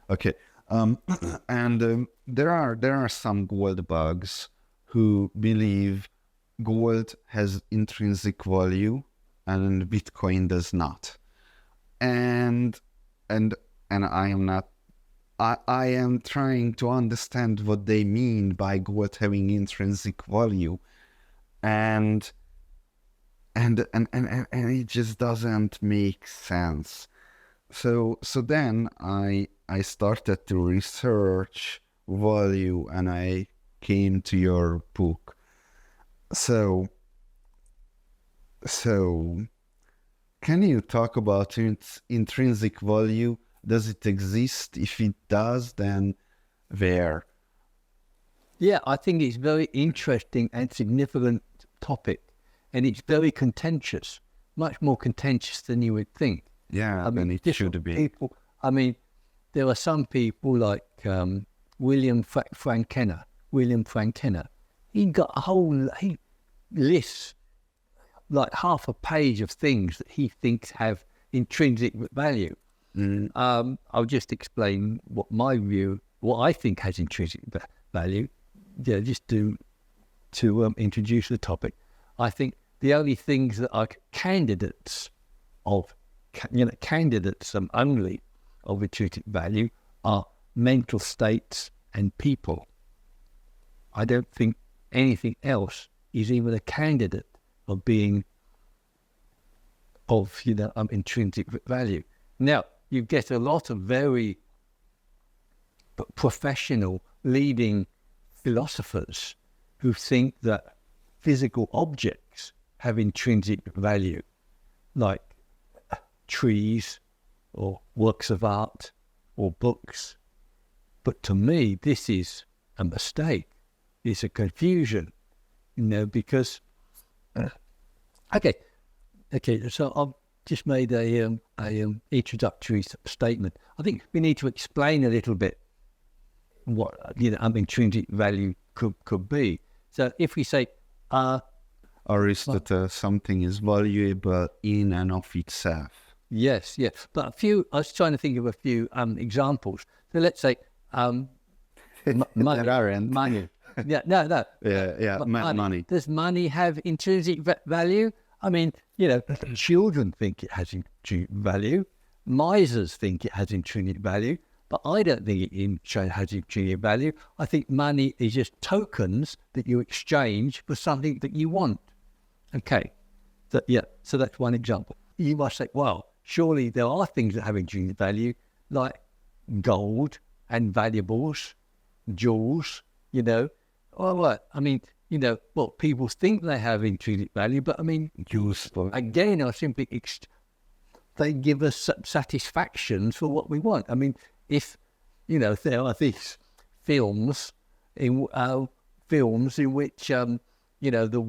Okay, and there are some gold bugs who believe gold has intrinsic value and Bitcoin does not, and I am not. I am trying to understand what they mean by gold having intrinsic value, and it just doesn't make sense. So then I started to research value, and I came to your book. So can you talk about intrinsic value? Does it exist? If it does, then where? Yeah, I think it's very interesting and significant topic, and it's very contentious, much more contentious than you would think. Yeah, I mean, and it different should be. people. I mean, there are some people like William Frankenna. William Frankenna, he lists like half a page of things that he thinks have intrinsic value. I'll just explain what I think has intrinsic value. Yeah, just to introduce the topic. I think the only things that are candidates only of intrinsic value are mental states and people. I don't think anything else is even a candidate of being of intrinsic value. Now, you get a lot of very professional leading philosophers who think that physical objects have intrinsic value, like trees or works of art or books. But to me, this is a mistake. It's a confusion, because okay. So I've just made a introductory statement. I think we need to explain a little bit what intrinsic value could be. So if we say, Aristotle, something is valuable in and of itself. yes, but I was trying to think of a few examples. So let's say money. There aren't. Money. Yeah, no. Yeah, money. Does money have intrinsic value? I mean, children think it has intrinsic value. Misers think it has intrinsic value, but I don't think it has intrinsic value. I think money is just tokens that you exchange for something that you want. Okay, so that's one example. You must say, well, surely there are things that have intrinsic value, like gold and valuables, jewels, Well, what? I mean, people think they have intrinsic value, but I mean, Useful. again, are simply they give us satisfactions for what we want. I mean, if there are these films in which the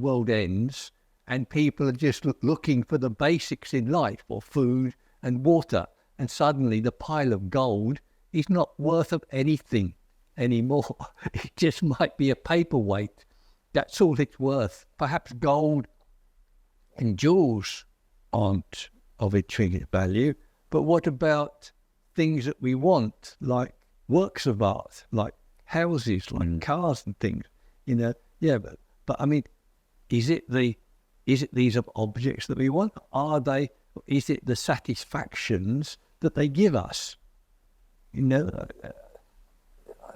world ends, and people are just looking for the basics in life, or food and water, and suddenly the pile of gold is not worth of anything anymore. It just might be a paperweight. That's all it's worth. Perhaps gold and jewels aren't of intrinsic value, but what about things that we want, like works of art, like houses, like cars and things? But I mean, is it these objects that we want? Is it the satisfactions that they give us?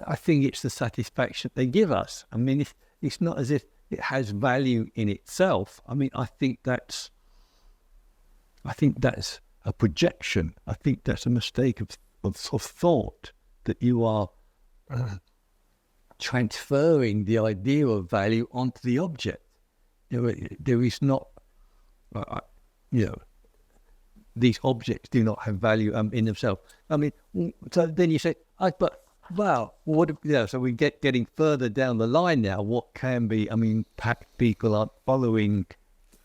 I think it's the satisfaction they give us. I mean, it's not as if it has value in itself. I mean, I think that's a projection. I think that's a mistake of thought, that you are transferring the idea of value onto the object. There is not, these objects do not have value in themselves. I mean, so then you say, wow, so we getting further down the line now. What can be? I mean, perhaps people aren't following,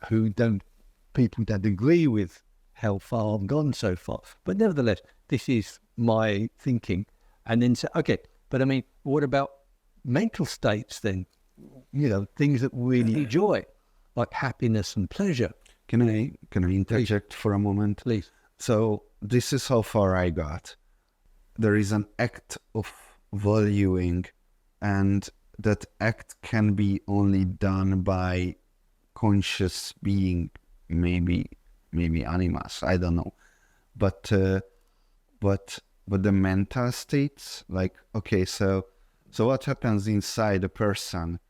people don't agree with how far I've gone so far. But nevertheless, this is my thinking. And then say, okay, but I mean, what about mental states then? Things that we really enjoy, like happiness and pleasure. Can I interject for a moment? Please. So this is how far I got. There is an act of valuing, and that act can be only done by conscious being, maybe animals, I don't know. But the mental states, like, okay, so what happens inside a person?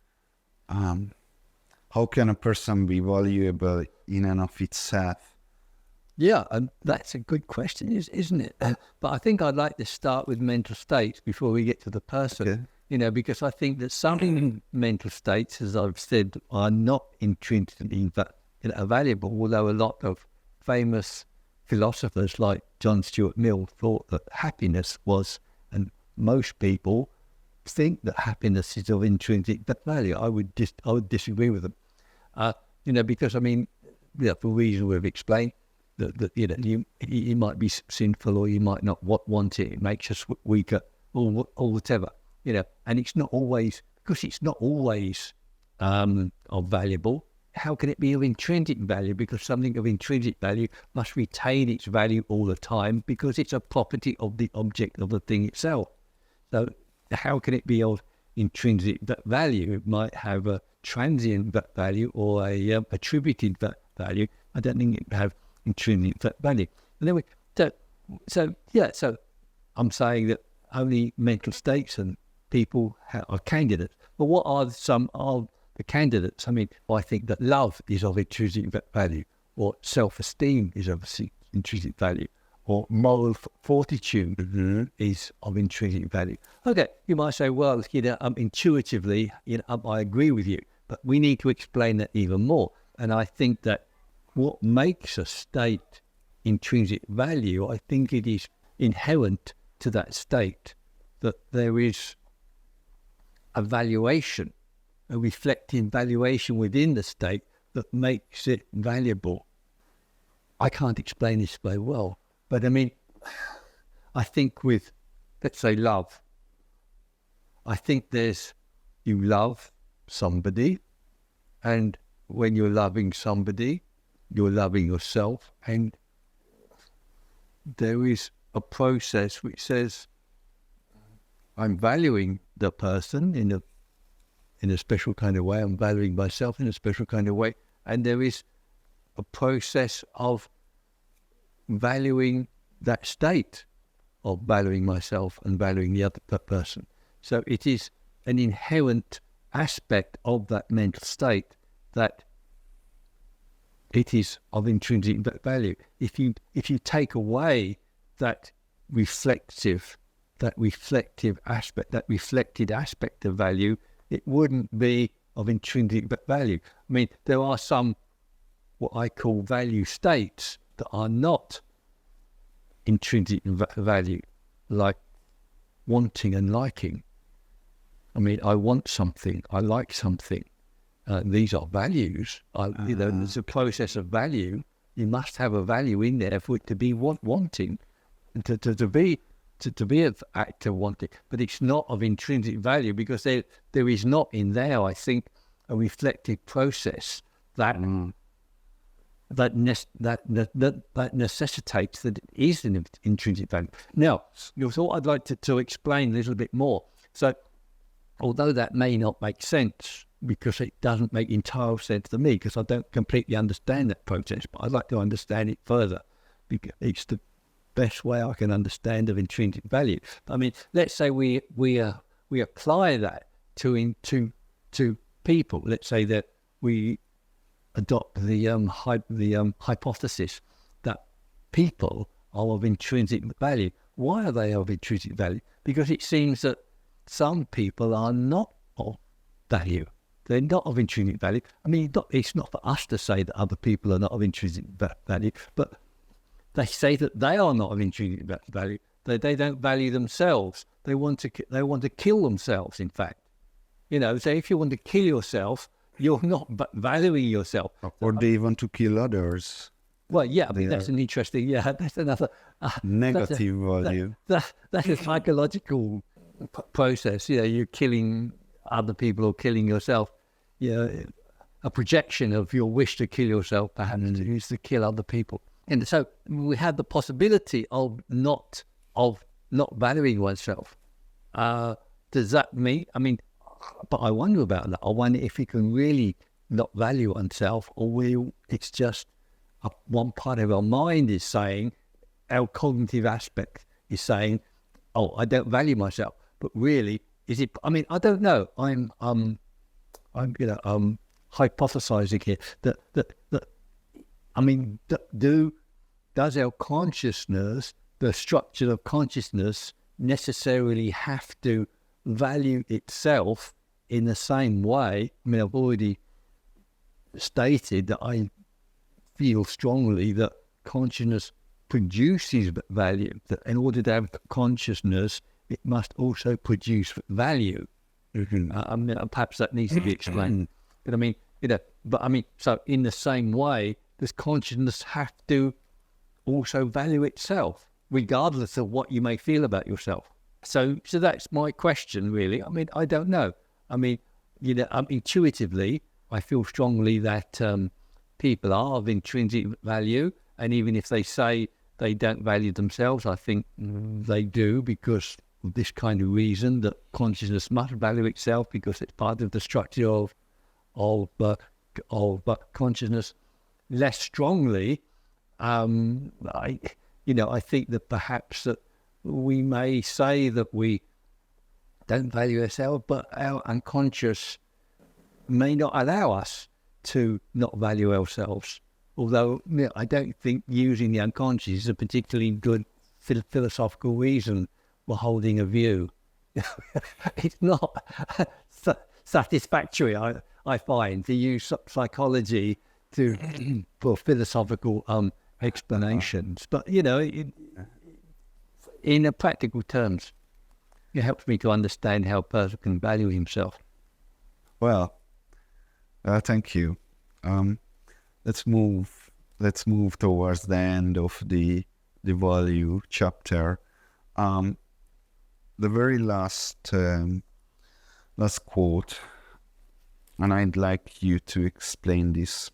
How can a person be valuable in and of itself? Yeah, and that's a good question, isn't it? But I think I'd like to start with mental states before we get to the person. Okay. Because I think that some mental states, as I've said, are not intrinsically valuable, although a lot of famous philosophers like John Stuart Mill thought that happiness was, and most people think that happiness is of intrinsic value. I would disagree with them. Because I mean, for reasons we've explained, that you might be sinful or you might not want it. It makes us weaker or whatever. And it's not always of valuable. How can it be of intrinsic value? Because something of intrinsic value must retain its value all the time because it's a property of the object of the thing itself. So how can it be of intrinsic value? It might have a transient value or a attributed value. I don't think it would have intrinsic value. And then so I'm saying that only mental states and people are candidates. But what are some of the candidates? I mean, I think that love is of intrinsic value, or self-esteem is of intrinsic value, or moral fortitude is of intrinsic value. Okay, you might say, well, intuitively, I agree with you, but we need to explain that even more. And I think that what makes a state intrinsic value, I think it is inherent to that state that there is a valuation, a reflective valuation within the state that makes it valuable. I can't explain this very well, but I mean, I think with, let's say, love, I think you love somebody, and when you're loving somebody, you're loving yourself, and there is a process which says, I'm valuing the person in a special kind of way. I'm valuing myself in a special kind of way. And there is a process of valuing that state of valuing myself and valuing the other person. So it is an inherent aspect of that mental state that it is of intrinsic value. If you take away that reflective aspect, that reflected aspect of value, it wouldn't be of intrinsic value. I mean, there are some, what I call value states, that are not intrinsic value, like wanting and liking. I mean, I want something, I like something. These are values. There's a process of value. You must have a value in there for it to be wanting, to be an act of wanting, but it's not of intrinsic value because there is not in there, I think, a reflective process that necessitates that it is an intrinsic value. Now, you thought I'd like to explain a little bit more. So, although that may not make sense because it doesn't make entire sense to me because I don't completely understand that process, but I'd like to understand it further because it's the best way I can understand of intrinsic value. I mean, let's say we apply that to people. Let's say that we adopt the hypothesis that people are of intrinsic value. Why are they of intrinsic value? Because it seems that some people are not of value. They're not of intrinsic value. I mean, it's not for us to say that other people are not of intrinsic value, but they say that they are not of intrinsic value. They don't value themselves. They want to kill themselves. In fact, so if you want to kill yourself, you're not valuing yourself. Or they want to kill others. Well, yeah, I mean, that's an interesting. Yeah, that's another negative value. That's a psychological process. You're killing other people or killing yourself. A projection of your wish to kill yourself, perhaps, is to kill other people. And so we have the possibility of not valuing oneself. Does that mean? I mean, but I wonder about that. I wonder if we can really not value oneself, or it's just one part of our mind is saying, our cognitive aspect is saying, "Oh, I don't value myself." But really, is it? I mean, I don't know. I'm hypothesizing here that I mean, does our consciousness, the structure of consciousness, necessarily have to value itself in the same way? I mean, I've already stated that I feel strongly that consciousness produces value, that in order to have consciousness, it must also produce value. I mean, perhaps that needs to be explained. But I mean, so in the same way, does consciousness have to also value itself, regardless of what you may feel about yourself? So that's my question, really. I mean, I don't know. I mean, intuitively, I feel strongly that people are of intrinsic value, and even if they say they don't value themselves, I think they do, because of this kind of reason, that consciousness must value itself because it's part of the structure of consciousness. Less strongly, I think that perhaps that we may say that we don't value ourselves, but our unconscious may not allow us to not value ourselves. Although I don't think using the unconscious is a particularly good philosophical reason for holding a view. It's not satisfactory, I find, to use psychology for philosophical explanations. But, in a practical terms, it helps me to understand how a person can value himself. Well, thank you. Let's move towards the end of the value chapter. The very last quote, and I'd like you to explain this.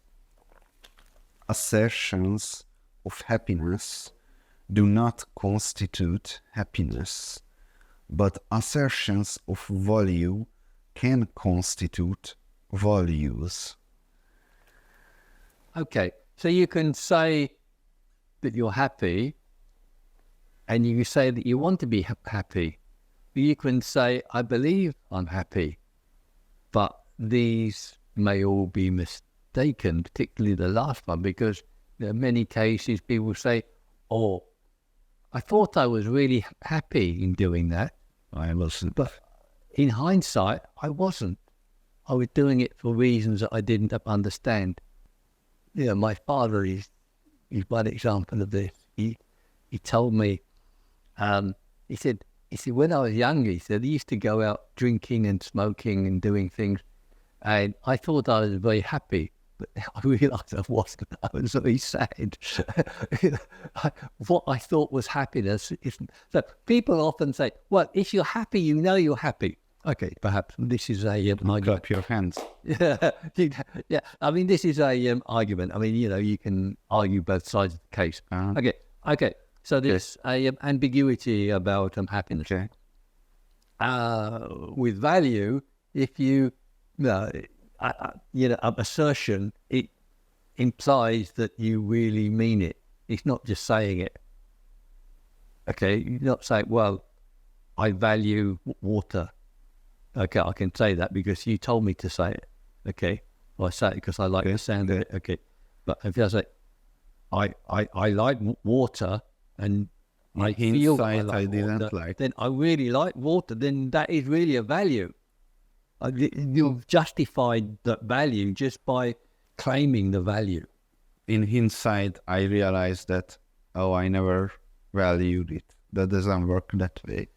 Assertions of happiness do not constitute happiness, but assertions of value can constitute values. Okay, so you can say that you're happy, and you can say that you want to be happy. You can say, I believe I'm happy, but these may all be mistaken, particularly the last one, because there are many cases people say, oh, I thought I was really happy in doing that. I wasn't. But in hindsight, I wasn't. I was doing it for reasons that I didn't understand. My father is one example of this. He told me, he said, when I was younger, he said, he used to go out drinking and smoking and doing things. And I thought I was very happy, but I realised I wasn't. I was very sad. What I thought was happiness isn't. So people often say, well, if you're happy, you know you're happy. Okay, perhaps this is a clap your hands. Yeah. I mean, this is a argument. I mean, you can argue both sides of the case. Okay. So there's a ambiguity about happiness. Okay. With value, if you, assertion, it implies that you really mean it. It's not just saying it. Okay, you're not saying, well, I value water. Okay, I can say that because you told me to say it. Okay, well, I say it because I like the sound of it. Okay, but if I say I like water and I feel I like water, then I really like water. Then that is really a value. You've justified that value just by claiming the value. In hindsight, I realized that I never valued it. That doesn't work that way.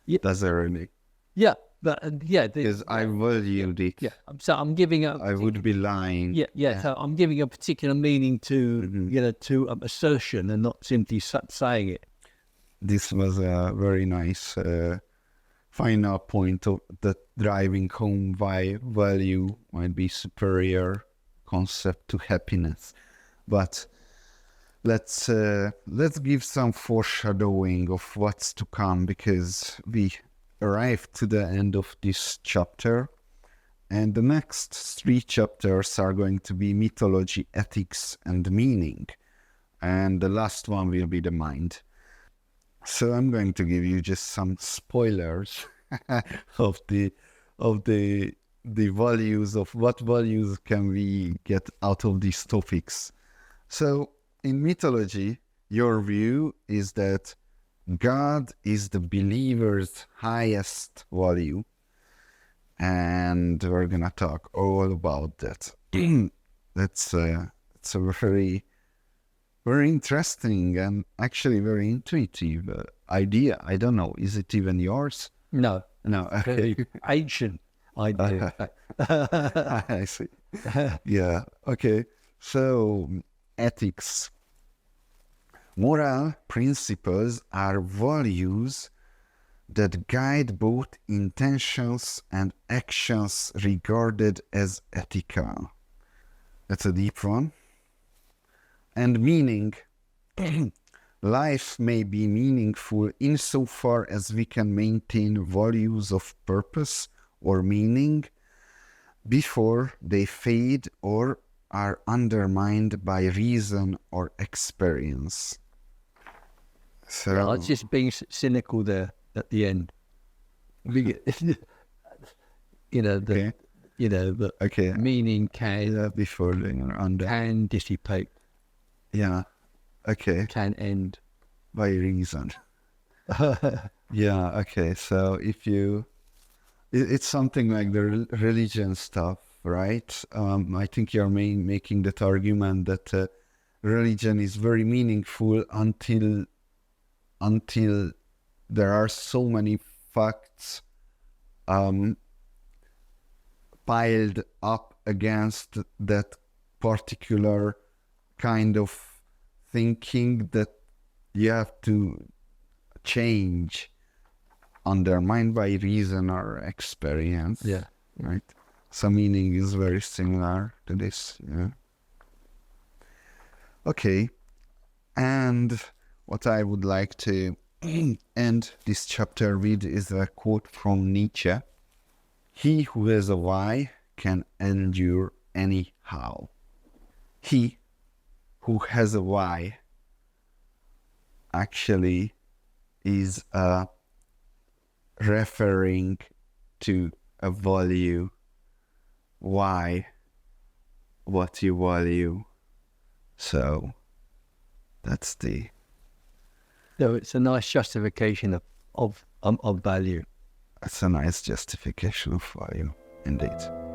Yeah. Does it really? Yeah. But because I valued it. Yeah. So I'm giving I would be lying. Yeah. So I'm giving a particular meaning to to assertion and not simply saying it. This was a very nice final point of that driving home why value might be superior concept to happiness. But let's give some foreshadowing of what's to come, because we arrived to the end of this chapter, and the next 3 chapters are going to be mythology, ethics, and meaning, and the last one will be the mind. So I'm going to give you just some spoilers of the values, of what values can we get out of these topics. So in mythology, your view is that God is the believer's highest value, and we're gonna talk all about that. It's a very very interesting and actually very intuitive idea. I don't know, is it even yours? No, No, okay. ancient idea. I see. Yeah, okay. So, ethics. Moral principles are values that guide both intentions and actions regarded as ethical. That's a deep one. And meaning. Life may be meaningful insofar as we can maintain values of purpose or meaning before they fade or are undermined by reason or experience. So, I was just being cynical there at the end. You know, the okay. meaning can Before they are under. can dissipate, Yeah. Okay. can end. By reason. Yeah. Okay. So if you, it's something like the religion stuff, right? I think you're making that argument that religion is very meaningful until there are so many facts piled up against that particular kind of thinking that you have to change, undermined by reason or experience. Yeah. Right. So meaning is very similar to this. Yeah. Okay. And what I would like to end this chapter with is a quote from Nietzsche. He who has a why can endure anyhow. He who has a why actually is referring to a value. Why? What you value. So that's the. So it's a nice justification of value. It's a nice justification of value, indeed.